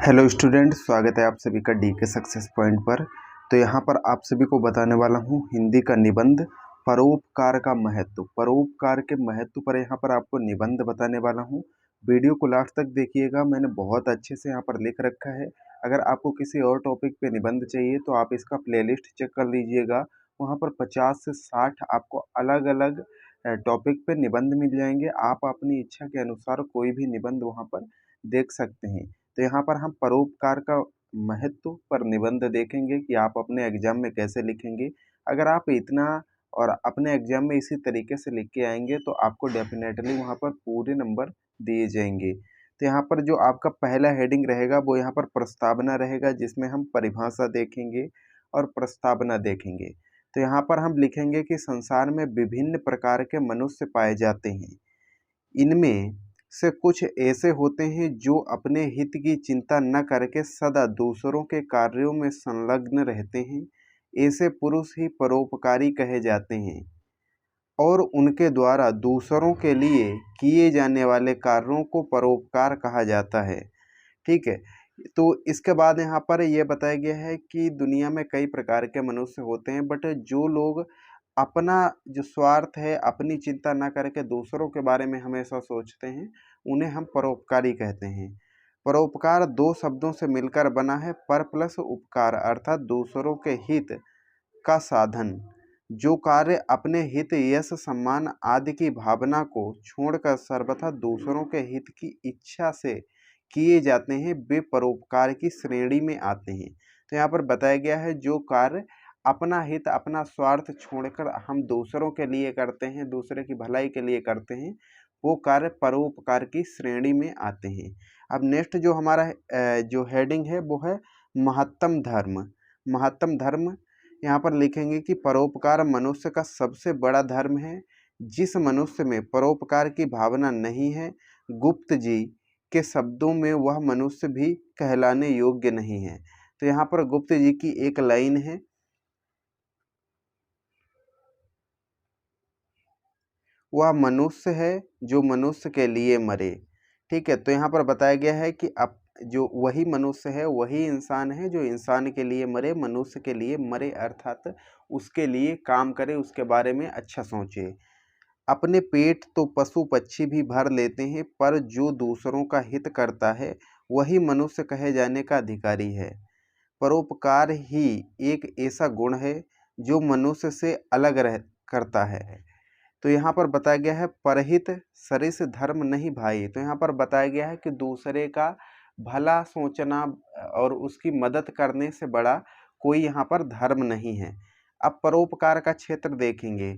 Hello student, स्वागत है आप सभी का डीके सक्सेस पॉइंट पर। तो यहाँ पर आप सभी को बताने वाला हूँ हिंदी का निबंध परोपकार का महत्व। परोपकार के महत्व पर यहाँ पर आपको निबंध बताने वाला हूँ। वीडियो को लास्ट तक देखिएगा, मैंने बहुत अच्छे से यहाँ पर लिख रखा है। अगर आपको किसी और टॉपिक पे निबंध चाहिए तो आप इसका प्लेलिस्ट चेक कर लीजिएगा। वहाँ पर 50 से 60 आपको अलग अलग टॉपिक पे निबंध मिल जाएंगे। आप अपनी इच्छा के अनुसार कोई भी निबंध वहाँ पर देख सकते हैं। तो यहाँ पर हम परोपकार का महत्व पर निबंध देखेंगे कि आप अपने एग्जाम में कैसे लिखेंगे। अगर आप इतना और अपने एग्जाम में इसी तरीके से लिख के आएंगे तो आपको डेफिनेटली वहाँ पर पूरे नंबर दिए जाएंगे। तो यहाँ पर जो आपका पहला हेडिंग रहेगा वो यहाँ पर प्रस्तावना रहेगा, जिसमें हम परिभाषा देखेंगे और प्रस्तावना देखेंगे। तो यहाँ पर हम लिखेंगे कि संसार में विभिन्न प्रकार के मनुष्य पाए जाते हैं। इनमें से कुछ ऐसे होते हैं जो अपने हित की चिंता न करके सदा दूसरों के कार्यों में संलग्न रहते हैं। ऐसे पुरुष ही परोपकारी कहे जाते हैं और उनके द्वारा दूसरों के लिए किए जाने वाले कार्यों को परोपकार कहा जाता है। ठीक है, तो इसके बाद यहाँ पर यह बताया गया है कि दुनिया में कई प्रकार के मनुष्य होते हैं, बट जो लोग अपना जो स्वार्थ है, अपनी चिंता ना करके दूसरों के बारे में हमेशा सोचते हैं, उन्हें हम परोपकारी कहते हैं। परोपकार दो शब्दों से मिलकर बना है, पर प्लस उपकार, अर्थात दूसरों के हित का साधन। जो कार्य अपने हित, यश, सम्मान आदि की भावना को छोड़कर सर्वथा दूसरों के हित की इच्छा से किए जाते हैं, वे परोपकार की श्रेणी में आते हैं। तो यहाँ पर बताया गया है जो कार्य अपना हित, अपना स्वार्थ छोड़कर हम दूसरों के लिए करते हैं, दूसरे की भलाई के लिए करते हैं, वो कार्य परोपकार की श्रेणी में आते हैं। अब नेक्स्ट जो हमारा जो हेडिंग है वो है महत्तम धर्म। महत्तम धर्म यहाँ पर लिखेंगे कि परोपकार मनुष्य का सबसे बड़ा धर्म है। जिस मनुष्य में परोपकार की भावना नहीं है, गुप्त जी के शब्दों में वह मनुष्य भी कहलाने योग्य नहीं है। तो यहाँ पर गुप्त जी की एक लाइन है, वह मनुष्य है जो मनुष्य के लिए मरे। ठीक है, तो यहाँ पर बताया गया है कि अब जो वही मनुष्य है, वही इंसान है जो इंसान के लिए मरे, मनुष्य के लिए मरे, अर्थात उसके लिए काम करे, उसके बारे में अच्छा सोचे। अपने पेट तो पशु पक्षी भी भर लेते हैं, पर जो दूसरों का हित करता है वही मनुष्य कहे जाने का अधिकारी है। परोपकार ही एक ऐसा गुण है जो मनुष्य से अलग करता है। तो यहाँ पर बताया गया है परहित सरिस धर्म नहीं भाई। तो यहाँ पर बताया गया है कि दूसरे का भला सोचना और उसकी मदद करने से बड़ा कोई यहाँ पर धर्म नहीं है। अब परोपकार का क्षेत्र देखेंगे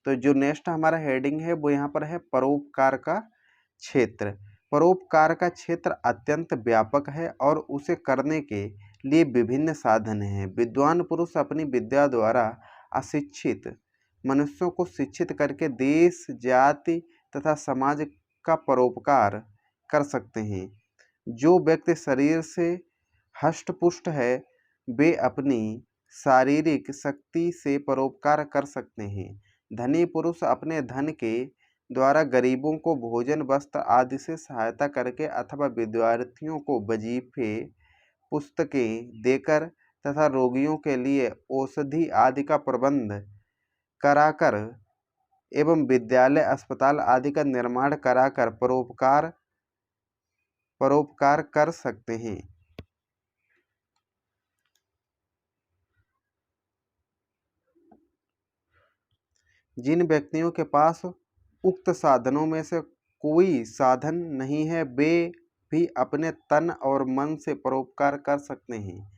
तो जो नेक्स्ट हमारा हेडिंग है वो यहाँ पर है परोपकार का क्षेत्र। परोपकार का क्षेत्र अत्यंत व्यापक है और उसे करने के लिए विभिन्न साधन हैं। विद्वान पुरुष अपनी विद्या द्वारा अशिक्षित मनुष्यों को शिक्षित करके देश, जाति तथा समाज का परोपकार कर सकते हैं। जो व्यक्ति शरीर से हष्ट-पुष्ट है, वे अपनी शारीरिक शक्ति से परोपकार कर सकते हैं। धनी पुरुष अपने धन के द्वारा गरीबों को भोजन, वस्त्र आदि से सहायता करके अथवा विद्यार्थियों को वजीफे, पुस्तकें देकर तथा रोगियों के लिए औषधि आदि का प्रबंध कराकर एवं विद्यालय, अस्पताल आदि का निर्माण कराकर परोपकार कर सकते हैं। जिन व्यक्तियों के पास उक्त साधनों में से कोई साधन नहीं है, वे भी अपने तन और मन से परोपकार कर सकते हैं।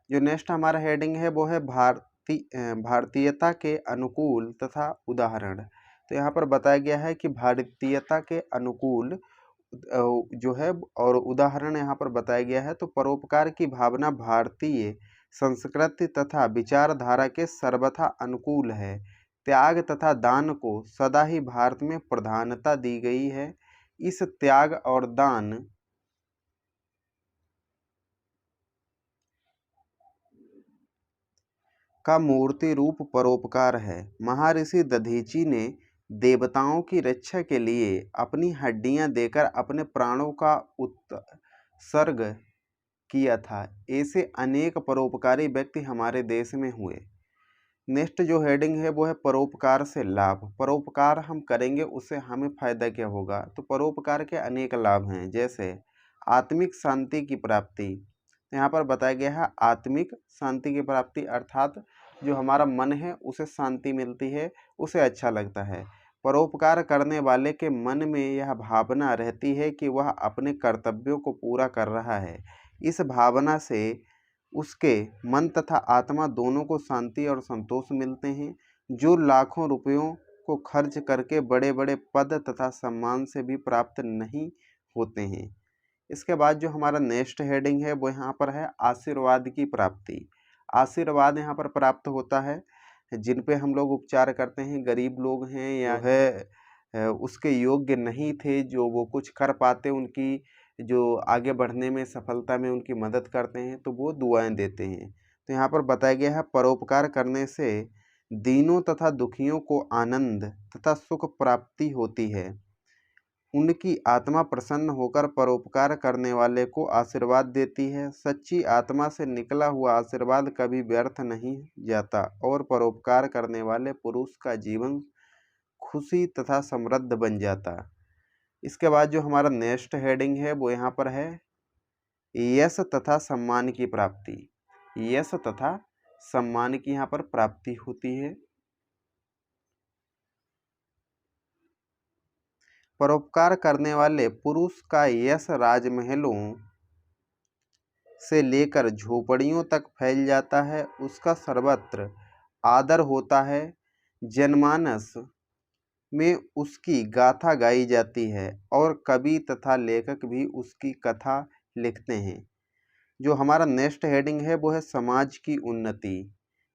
जो नेक्स्ट हमारा हेडिंग है वो है भारतीयता के अनुकूल तथा उदाहरण। तो यहाँ पर बताया गया है कि भारतीयता के अनुकूल जो है और उदाहरण यहाँ पर बताया गया है। तो परोपकार की भावना भारतीय संस्कृति तथा विचारधारा के सर्वथा अनुकूल है। त्याग तथा दान को सदा ही भारत में प्रधानता दी गई है। इस त्याग और दान का मूर्ति रूप परोपकार है। महर्षि दधीची ने देवताओं की रक्षा के लिए अपनी हड्डियां देकर अपने प्राणों का उत्सर्ग किया था। ऐसे अनेक परोपकारी व्यक्ति हमारे देश में हुए। नेक्स्ट जो हेडिंग है वो है परोपकार से लाभ। परोपकार हम करेंगे उससे हमें फायदा क्या होगा? तो परोपकार के अनेक लाभ हैं, जैसे आत्मिक शांति की प्राप्ति। यहाँ पर बताया गया है आत्मिक शांति की प्राप्ति, अर्थात जो हमारा मन है उसे शांति मिलती है, उसे अच्छा लगता है। परोपकार करने वाले के मन में यह भावना रहती है कि वह अपने कर्तव्यों को पूरा कर रहा है। इस भावना से उसके मन तथा आत्मा दोनों को शांति और संतोष मिलते हैं, जो लाखों रुपयों को खर्च करके बड़े बड़े पद तथा सम्मान से भी प्राप्त नहीं होते हैं। इसके बाद जो हमारा नेक्स्ट हेडिंग है वो यहाँ पर है आशीर्वाद की प्राप्ति। आशीर्वाद यहाँ पर प्राप्त होता है जिन पे हम लोग उपचार करते हैं, गरीब लोग हैं या उसके योग्य नहीं थे, जो वो कुछ कर पाते, उनकी जो आगे बढ़ने में सफलता में उनकी मदद करते हैं, तो वो दुआएं देते हैं। तो यहाँ पर बताया गया है परोपकार करने से दीनों तथा दुखियों को आनंद तथा सुख प्राप्ति होती है। उनकी आत्मा प्रसन्न होकर परोपकार करने वाले को आशीर्वाद देती है। सच्ची आत्मा से निकला हुआ आशीर्वाद कभी व्यर्थ नहीं जाता और परोपकार करने वाले पुरुष का जीवन खुशी तथा समृद्ध बन जाता। इसके बाद जो हमारा नेक्स्ट हेडिंग है वो यहाँ पर है यश तथा सम्मान की प्राप्ति। यश तथा सम्मान की यहाँ पर प्राप्ति होती है। परोपकार करने वाले पुरुष का यश राजमहलों से लेकर झोपड़ियों तक फैल जाता है। उसका सर्वत्र आदर होता है। जनमानस में उसकी गाथा गाई जाती है और कवि तथा लेखक भी उसकी कथा लिखते हैं। जो हमारा नेक्स्ट हेडिंग है वो है समाज की उन्नति।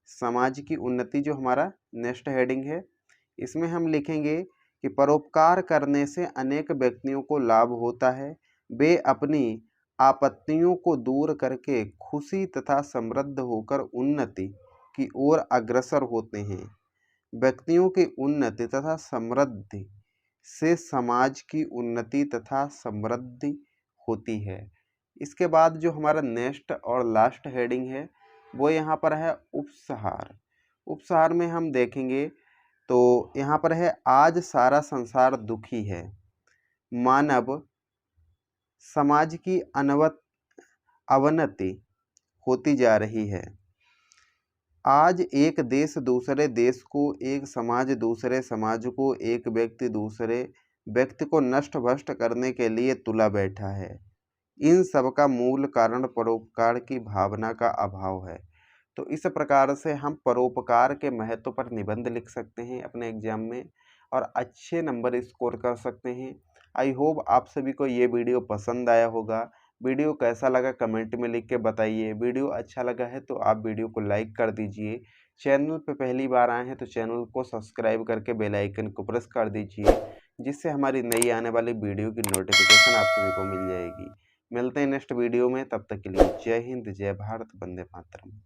समाज की उन्नति जो हमारा नेक्स्ट हेडिंग है, इसमें हम लिखेंगे कि परोपकार करने से अनेक व्यक्तियों को लाभ होता है। वे अपनी आपत्तियों को दूर करके खुशी तथा समृद्ध होकर उन्नति की ओर अग्रसर होते हैं। व्यक्तियों की उन्नति तथा समृद्धि से समाज की उन्नति तथा समृद्धि होती है। इसके बाद जो हमारा नेक्स्ट और लास्ट हेडिंग है वो यहाँ पर है उपसंहार। उपसंहार में हम देखेंगे तो यहाँ पर है आज सारा संसार दुखी है। मानव समाज की अवनति होती जा रही है। आज एक देश दूसरे देश को, एक समाज दूसरे समाज को, एक व्यक्ति दूसरे व्यक्ति को नष्ट भ्रष्ट करने के लिए तुला बैठा है। इन सब का मूल कारण परोपकार की भावना का अभाव है। तो इस प्रकार से हम परोपकार के महत्व पर निबंध लिख सकते हैं अपने एग्जाम में और अच्छे नंबर स्कोर कर सकते हैं। आई होप आप सभी को ये वीडियो पसंद आया होगा। वीडियो कैसा लगा कमेंट में लिख के बताइए। वीडियो अच्छा लगा है तो आप वीडियो को लाइक कर दीजिए। चैनल पे पहली बार आए हैं तो चैनल को सब्सक्राइब करके बेल आइकन को प्रेस कर दीजिए, जिससे हमारी नई आने वाली वीडियो की नोटिफिकेशन आप सभी को मिल जाएगी। मिलते हैं नेक्स्ट वीडियो में, तब तक के लिए जय हिंद, जय भारत, वंदे मातरम।